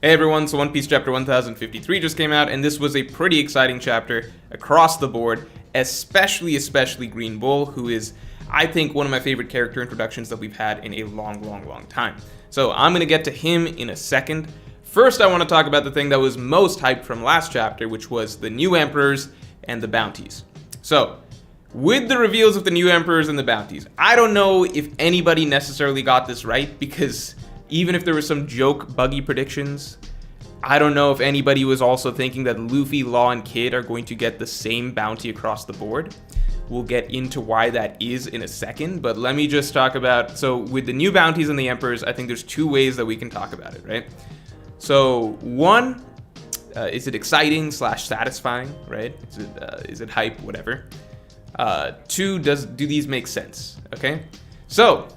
Hey everyone, so One Piece chapter 1053 just came out, and this was a pretty exciting chapter across the board, especially Green Bull, who is, I think, one of my favorite character introductions that we've had in a long time. So I'm going to get to him in a second. First, I want to talk about the thing that was most hyped from last chapter, which was the new emperors and the bounties. So, with the reveals of the new emperors and the bounties, I don't know if anybody necessarily got this right, because even if there were some joke buggy predictions, I don't know if anybody was also thinking that Luffy, Law, and Kid are going to get the same bounty across the board. We'll get into why that is in a second, but let me just talk about, so with the new bounties and the emperors, I think there's two ways that we can talk about it, right? So one, is it exciting / satisfying, right? Is it hype, whatever? Two, do these make sense, okay? So,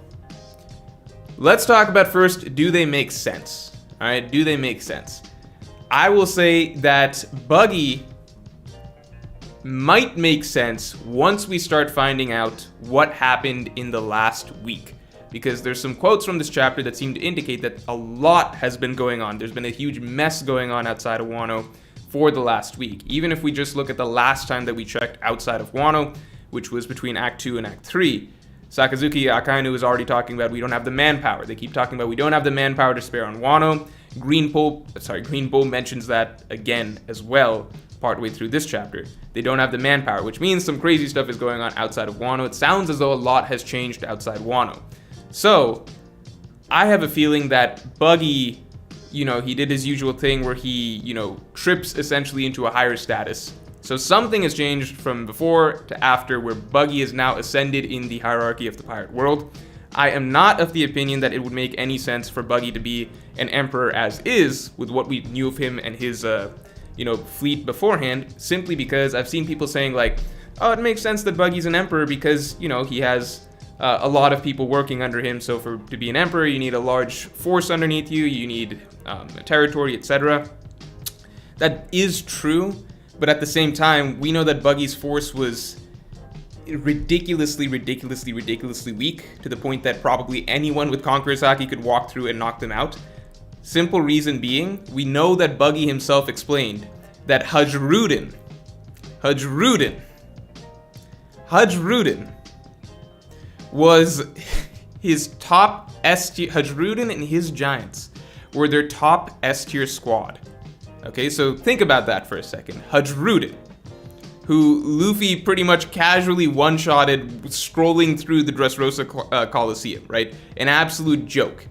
let's talk about first, do they make sense? All right, do they make sense? I will say that Buggy might make sense once we start finding out what happened in the last week. Because there's some quotes from this chapter that seem to indicate that a lot has been going on. There's been a huge mess going on outside of Wano for the last week. Even if we just look at the last time that we checked outside of Wano, which was between Act 2 and Act 3, Sakazuki Akainu is already talking about we don't have the manpower. They keep talking about we don't have the manpower to spare on Wano. Green Bull mentions that again as well partway through this chapter. They don't have the manpower, which means some crazy stuff is going on outside of Wano. It sounds as though a lot has changed outside Wano. So, I have a feeling that Buggy, he did his usual thing where he, trips essentially into a higher status. So something has changed from before to after, where Buggy is now ascended in the hierarchy of the pirate world. I am not of the opinion that it would make any sense for Buggy to be an emperor as is, with what we knew of him and his, fleet beforehand, simply because I've seen people saying like, oh, it makes sense that Buggy's an emperor because, he has a lot of people working under him. So to be an emperor, you need a large force underneath you, you need a territory, etc. That is true. But at the same time, we know that Buggy's force was ridiculously weak, to the point that probably anyone with Conqueror's Haki could walk through and knock them out. Simple reason being, we know that Buggy himself explained that Hajrudin was his top S tier. Hajrudin and his giants were their top S tier squad. Okay, so think about that for a second. Hajrudin, who Luffy pretty much casually one-shotted scrolling through the Dressrosa Coliseum, right? An absolute joke.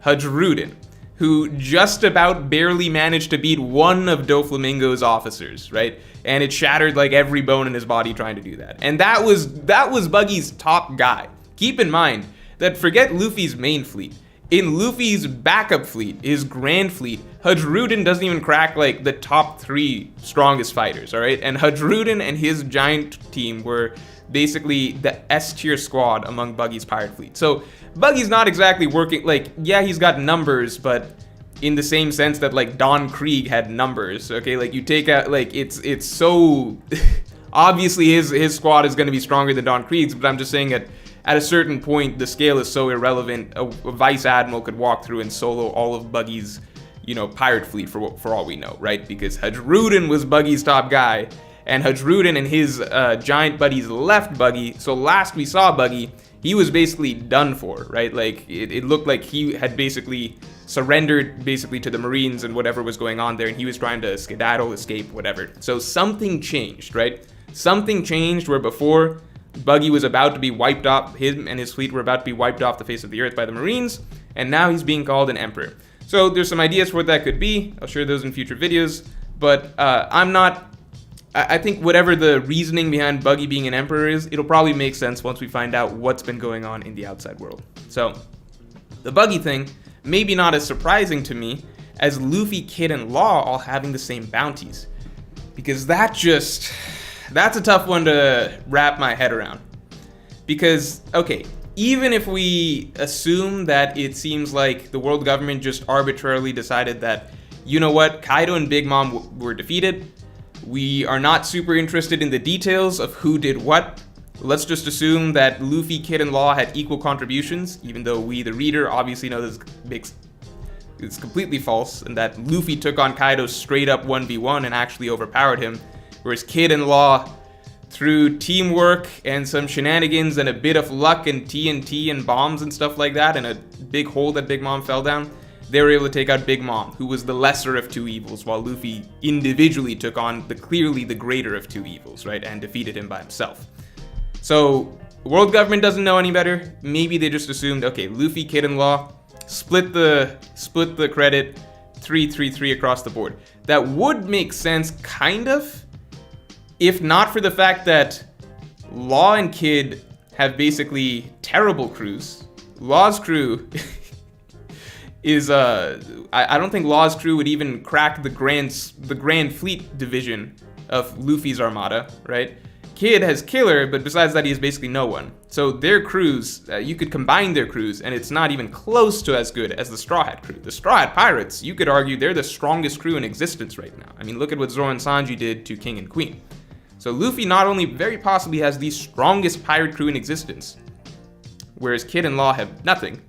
Hajrudin, who just about barely managed to beat one of Doflamingo's officers, right? And it shattered like every bone in his body trying to do that. And that was Buggy's top guy. Keep in mind that forget Luffy's main fleet. In Luffy's backup fleet, his grand fleet, Hajrudin doesn't even crack like the top 3 strongest fighters, alright? And Hajrudin and his giant team were basically the S tier squad among Buggy's pirate fleet. So Buggy's not exactly working, like, yeah, he's got numbers, but in the same sense that like Don Krieg had numbers, okay? Like you take out, like it's so, obviously his squad is going to be stronger than Don Krieg's, but I'm just saying that at a certain point, the scale is so irrelevant, a vice admiral could walk through and solo all of Buggy's, pirate fleet for all we know, right? Because Hajrudin was Buggy's top guy, and Hajrudin and his giant buddies left Buggy, so last we saw Buggy, he was basically done for, right? Like, it looked like he had basically surrendered to the Marines and whatever was going on there, and he was trying to skedaddle, escape, whatever. So something changed, right? Something changed where before Buggy was about to be wiped off, him and his fleet were about to be wiped off the face of the earth by the Marines, and now he's being called an emperor. So there's some ideas for what that could be. I'll share those in future videos, but I think whatever the reasoning behind Buggy being an emperor is, it'll probably make sense once we find out what's been going on in the outside world. So, the Buggy thing, maybe not as surprising to me as Luffy, Kid, and Law all having the same bounties. Because that's a tough one to wrap my head around. Because, okay, even if we assume that it seems like the world government just arbitrarily decided that, you know what, Kaido and Big Mom were defeated, we are not super interested in the details of who did what, let's just assume that Luffy, Kid, and Law had equal contributions, even though we, the reader, obviously know this is completely false, and that Luffy took on Kaido straight up 1v1 and actually overpowered him, whereas Kid and Law, through teamwork and some shenanigans and a bit of luck and TNT and bombs and stuff like that, and a big hole that Big Mom fell down, they were able to take out Big Mom, who was the lesser of two evils, while Luffy individually took on clearly the greater of two evils, right, and defeated him by himself. So, the world government doesn't know any better. Maybe they just assumed, okay, Luffy, Kid, and Law, split the credit, 3-3-3 across the board. That would make sense, kind of, if not for the fact that Law and Kid have basically terrible crews. Law's crew is I don't think Law's crew would even crack the Grand Fleet division of Luffy's armada, right? Kid has Killer, but besides that, he has basically no one. So their crews, you could combine their crews, and it's not even close to as good as the Straw Hat crew. The Straw Hat Pirates, you could argue they're the strongest crew in existence right now. I mean, look at what Zoro and Sanji did to King and Queen. So Luffy not only very possibly has the strongest pirate crew in existence, whereas Kid and Law have nothing,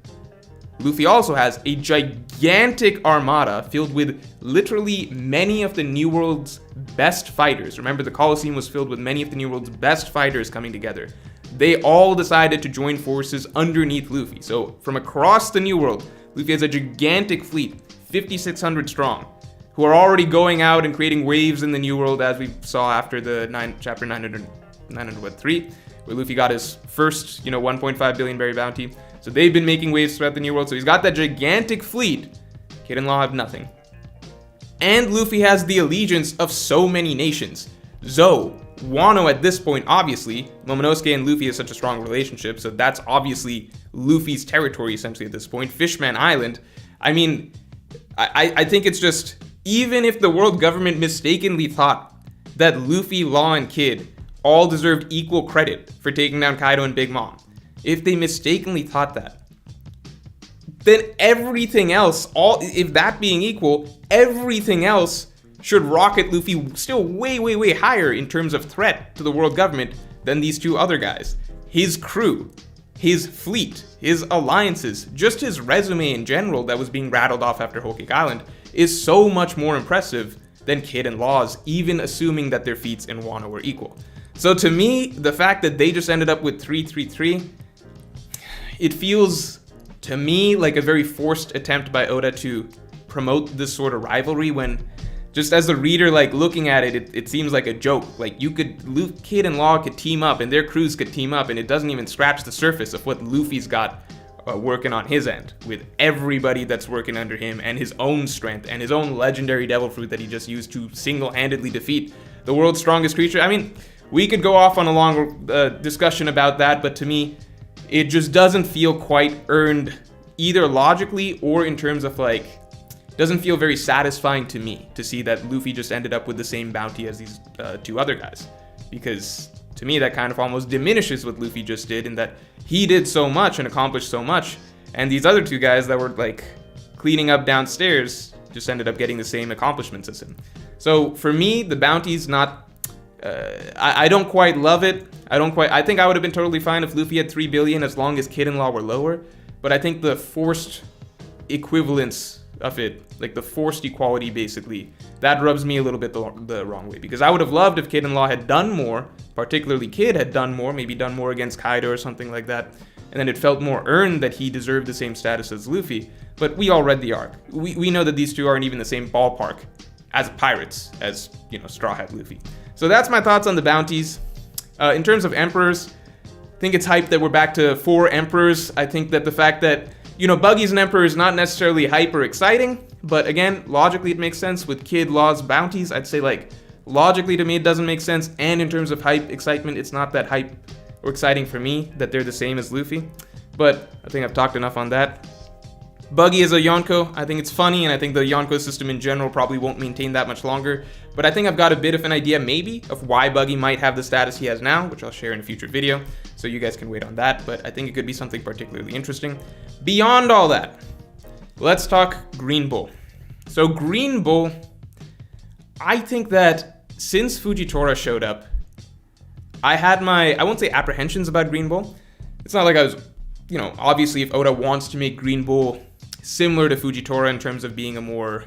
Luffy also has a gigantic armada filled with literally many of the New World's best fighters. Remember, the Colosseum was filled with many of the New World's best fighters coming together. They all decided to join forces underneath Luffy. So from across the New World, Luffy has a gigantic fleet, 5,600 strong, who are already going out and creating waves in the New World, as we saw after the chapter 903, where Luffy got his first, 1.5 billion berry bounty. So they've been making waves throughout the New World. So he's got that gigantic fleet. Kid and Law have nothing. And Luffy has the allegiance of so many nations. Zou, Wano at this point, obviously. Momonosuke and Luffy have such a strong relationship, so that's obviously Luffy's territory essentially at this point. Fishman Island. I mean, I think it's just, even if the world government mistakenly thought that Luffy, Law, and Kid all deserved equal credit for taking down Kaido and Big Mom, if they mistakenly thought that, then everything else, if that being equal, everything else should rocket Luffy still way, way, way higher in terms of threat to the world government than these two other guys. His crew, his fleet, his alliances, just his resume in general that was being rattled off after Whole Cake Island is so much more impressive than Kid and Law's, even assuming that their feats in Wano were equal. So to me, the fact that they just ended up with 3-3-3, it feels to me like a very forced attempt by Oda to promote this sort of rivalry, when just as a reader, like, looking at it, it seems like a joke. Like, Kid and Law could team up and their crews could team up, and it doesn't even scratch the surface of what Luffy's got working on his end, with everybody that's working under him and his own strength and his own legendary devil fruit that he just used to single-handedly defeat the world's strongest creature. I mean, we could go off on a long discussion about that, but to me, it just doesn't feel quite earned, either logically or in terms of, like, doesn't feel very satisfying to me to see that Luffy just ended up with the same bounty as these two other guys. Because to me, that kind of almost diminishes what Luffy just did, in that he did so much and accomplished so much, and these other two guys that were, like, cleaning up downstairs just ended up getting the same accomplishments as him. So for me, the bounty's not... I don't quite love it. I think I would have been totally fine if Luffy had 3 billion as long as Kid and Law were lower. But I think the forced equivalence of it, like the forced equality basically, that rubs me a little bit the wrong way. Because I would have loved if Kid and Law had done more, particularly Kid had done more, maybe done more against Kaido or something like that. And then it felt more earned that he deserved the same status as Luffy. But we all read the arc. We know that these two aren't even the same ballpark as pirates as, Straw Hat Luffy. So that's my thoughts on the bounties. In terms of emperors, I think it's hype that we're back to 4 emperors. I think that the fact that, Buggy's an emperor is not necessarily hyper exciting, but again, logically it makes sense with Kid, Law's bounties. I'd say, like, logically to me it doesn't make sense, and in terms of hype excitement, it's not that hype or exciting for me that they're the same as Luffy. But I think I've talked enough on that. Buggy is a Yonko. I think it's funny, and I think the Yonko system in general probably won't maintain that much longer. But I think I've got a bit of an idea, maybe, of why Buggy might have the status he has now, which I'll share in a future video, so you guys can wait on that. But I think it could be something particularly interesting. Beyond all that, let's talk Green Bull. So Green Bull, I think that since Fujitora showed up, I had I won't say apprehensions about Green Bull. It's not like I was, obviously if Oda wants to make Green Bull similar to Fujitora in terms of being a more,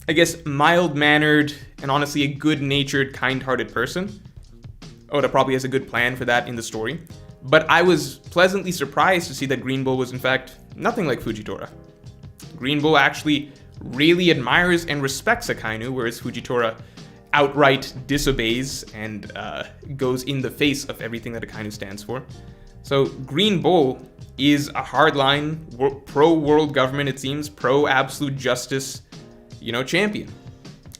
I guess, mild-mannered and honestly a good-natured, kind-hearted person. Oda probably has a good plan for that in the story. But I was pleasantly surprised to see that Green Bull was in fact nothing like Fujitora. Green Bull actually really admires and respects Akainu, whereas Fujitora outright disobeys and goes in the face of everything that Akainu stands for. So Green Bull is a hardline, pro-world government, it seems, pro-absolute justice, champion.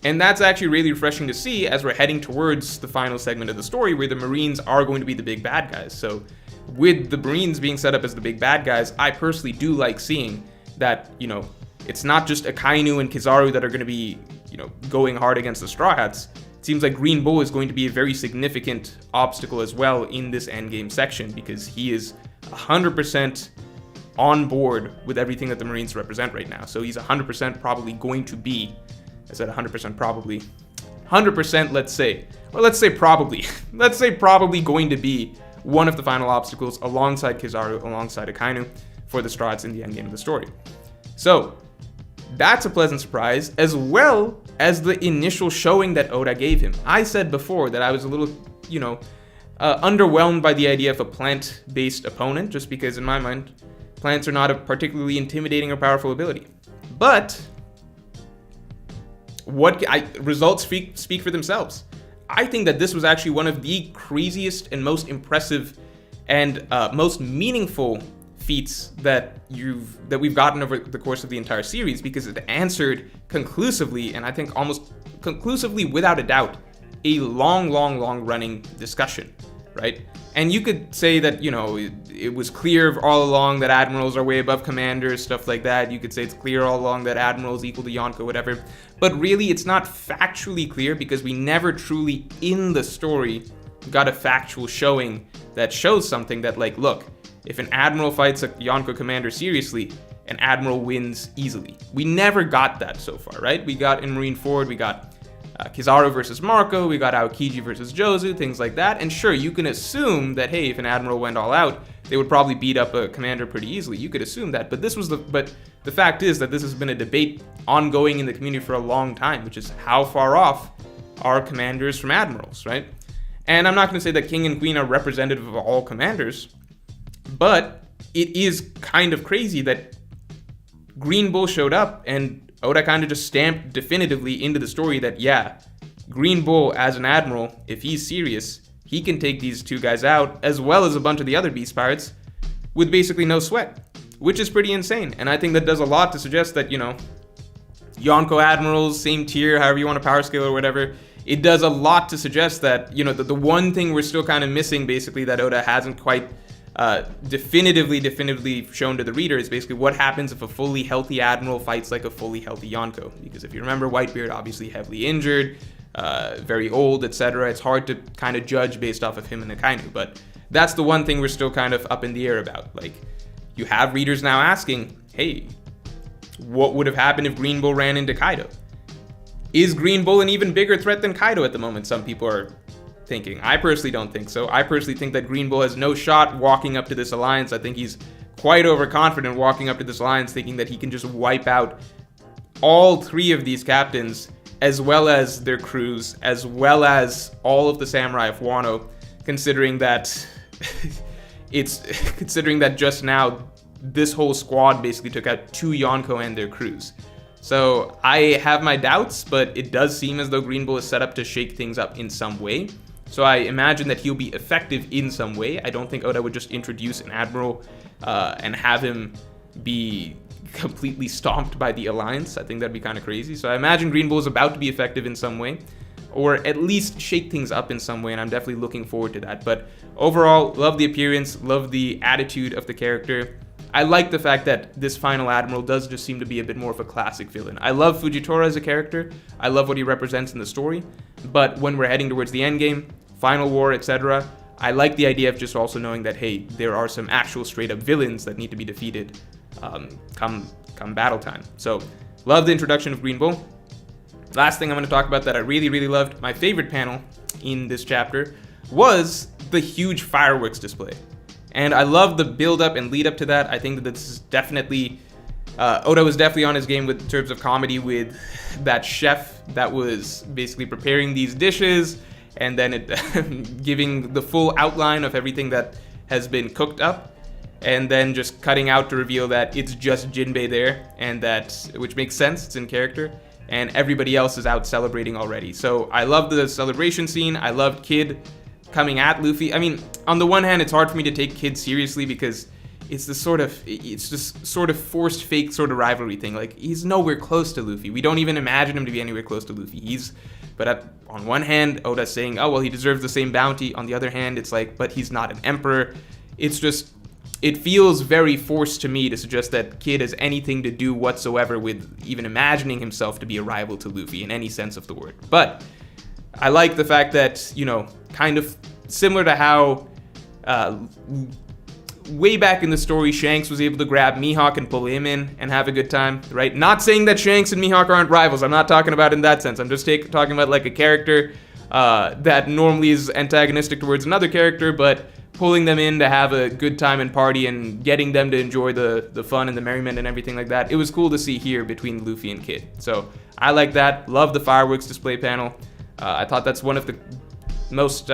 And that's actually really refreshing to see as we're heading towards the final segment of the story where the Marines are going to be the big bad guys. So with the Marines being set up as the big bad guys, I personally do like seeing that, it's not just Akainu and Kizaru that are going to be, going hard against the Straw Hats. It seems like Green Bull is going to be a very significant obstacle as well in this endgame section because he is 100% on board with everything that the Marines represent right now. So he's 100% probably going to be, I said 100% probably, 100% let's say probably, let's say probably going to be one of the final obstacles alongside Kizaru, alongside Akainu for the Straw Hats in the endgame of the story. So that's a pleasant surprise, as well as the initial showing that Oda gave him. I said before that I was a little, underwhelmed by the idea of a plant-based opponent, just because in my mind, plants are not a particularly intimidating or powerful ability. But results speak for themselves. I think that this was actually one of the craziest and most impressive and most meaningful feats that we've gotten over the course of the entire series, because it answered conclusively, and I think almost conclusively without a doubt, a long running discussion, right? And you could say that, it was clear all along that admirals are way above commanders, stuff like that. You could say it's clear all along that admirals equal to Yonko, whatever. But really, it's not factually clear because we never truly, in the story, got a factual showing that shows something that, like, look, if an admiral fights a Yonko commander seriously, an admiral wins easily. We never got that so far, right? We got in Marineford, we got Kizaru versus Marco, we got Aokiji versus Jozu, things like that. And sure, you can assume that, hey, if an admiral went all out, they would probably beat up a commander pretty easily. You could assume that, but the fact is that this has been a debate ongoing in the community for a long time, which is how far off are commanders from admirals, right? And I'm not going to say that King and Queen are representative of all commanders, but it is kind of crazy that Green Bull showed up and Oda kind of just stamped definitively into the story that, yeah, Green Bull as an admiral, if he's serious, he can take these two guys out, as well as a bunch of the other Beast Pirates, with basically no sweat, which is pretty insane. And I think that does a lot to suggest that, Yonko admirals, same tier, however you want to power scale or whatever, it does a lot to suggest that, the one thing we're still kind of missing, basically, that Oda hasn't quite definitively shown to the reader is basically what happens if a fully healthy admiral fights like a fully healthy Yonko. Because if you remember, Whitebeard obviously heavily injured, very old, etc. It's hard to kind of judge based off of him and Akainu, but that's the one thing we're still kind of up in the air about. Like, you have readers now asking, hey, what would have happened if Green Bull ran into Kaido? Is Green Bull an even bigger threat than Kaido at the moment? Some people are thinking. I personally don't think so. I personally think that Green Bull has no shot walking up to this alliance. I think he's quite overconfident walking up to this alliance, thinking that he can just wipe out all three of these captains, as well as their crews, as well as all of the samurai of Wano, considering that just now this whole squad basically took out 2 Yonko and their crews. So I have my doubts, but it does seem as though Green Bull is set up to shake things up in some way. So I imagine that he'll be effective in some way. I don't think Oda would just introduce an admiral and have him be completely stomped by the alliance. I think that'd be kind of crazy. So I imagine Green Bull is about to be effective in some way, or at least shake things up in some way, and I'm definitely looking forward to that. But overall, love the appearance, love the attitude of the character. I like the fact that this final admiral does just seem to be a bit more of a classic villain. I love Fujitora as a character. I love what he represents in the story. But when we're heading towards the endgame, final war, etc., I like the idea of just also knowing that, hey, there are some actual straight-up villains that need to be defeated come battle time. So, love the introduction of Green Bull. Last thing I'm going to talk about that I really loved, my favorite panel in this chapter, was the huge fireworks display. And I love the build-up and lead-up to that. I think that this is definitely Oda was definitely on his game in terms of comedy with that chef that was basically preparing these dishes and then giving the full outline of everything that has been cooked up, and then just cutting out to reveal that it's just Jinbei there, and which makes sense, it's in character, and everybody else is out celebrating already. So I love the celebration scene. I loved Kid coming at Luffy. I mean, on the one hand, it's hard for me to take Kid seriously because it's this sort of forced fake sort of rivalry thing. Like, he's nowhere close to Luffy. We don't even imagine him to be anywhere close to Luffy. But on one hand, Oda's saying, oh, well, he deserves the same bounty. On the other hand, it's like, but he's not an emperor. It feels very forced to me to suggest that Kid has anything to do whatsoever with even imagining himself to be a rival to Luffy in any sense of the word. But I like the fact that, kind of similar to how way back in the story, Shanks was able to grab Mihawk and pull him in and have a good time, right? Not saying that Shanks and Mihawk aren't rivals. I'm not talking about in that sense. I'm just talking about like a character that normally is antagonistic towards another character, but pulling them in to have a good time and party and getting them to enjoy the fun and the merriment and everything like that. It was cool to see here between Luffy and Kid. So I like that. Love the fireworks display panel. I thought that's one of the most...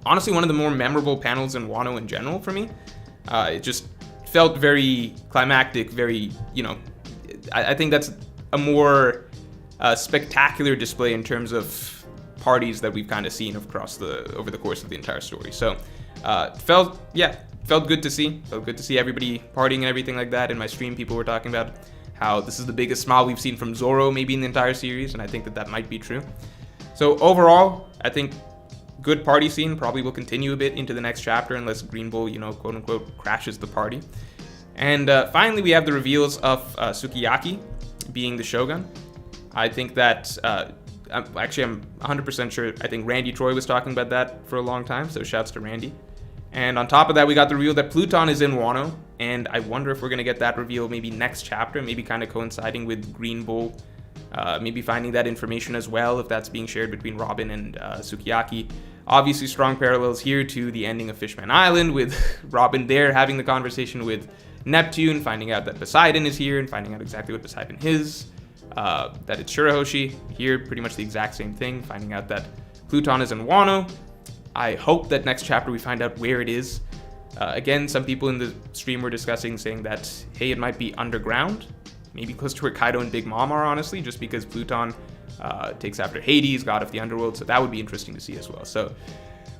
honestly, one of the more memorable panels in Wano in general for me. It just felt very climactic, very, I think that's a more spectacular display in terms of parties that we've kind of seen over the course of the entire story. So, felt good to see. Felt good to see everybody partying and everything like that. In my stream, people were talking about how this is the biggest smile we've seen from Zoro maybe in the entire series, and I think that might be true. So overall, I think good party scene, probably will continue a bit into the next chapter unless Green Bull, quote unquote, crashes the party. And finally, we have the reveals of Sukiyaki being the Shogun. I think that, I'm 100% sure, I think Randy Troy was talking about that for a long time, so shouts to Randy. And on top of that, we got the reveal that Pluton is in Wano, and I wonder if we're going to get that reveal maybe next chapter, maybe kind of coinciding with Green Bull, maybe finding that information as well, if that's being shared between Robin and Sukiyaki. Obviously, strong parallels here to the ending of Fishman Island, with Robin there having the conversation with Neptune, finding out that Poseidon is here, and finding out exactly what Poseidon is, that it's Shirahoshi. Here, pretty much the exact same thing, finding out that Pluton is in Wano. I hope that next chapter we find out where it is. Again, some people in the stream were discussing, saying that, hey, it might be underground, maybe close to where Kaido and Big Mom are, honestly, just because Pluton takes after Hades, god of the underworld, so that would be interesting to see as well. So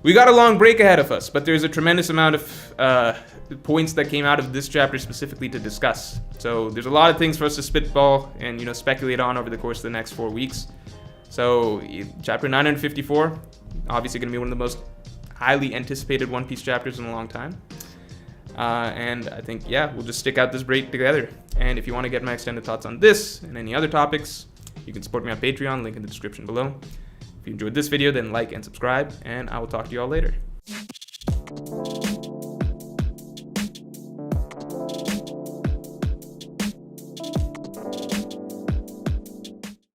we got a long break ahead of us, but there's a tremendous amount of points that came out of this chapter specifically to discuss. So there's a lot of things for us to spitball and speculate on over the course of the next 4 weeks. So chapter 954, obviously going to be one of the most highly anticipated One Piece chapters in a long time. And I think, we'll just stick out this break together. And if you want to get my extended thoughts on this and any other topics, you can support me on Patreon, link in the description below. If you enjoyed this video, then like and subscribe, and I will talk to you all later.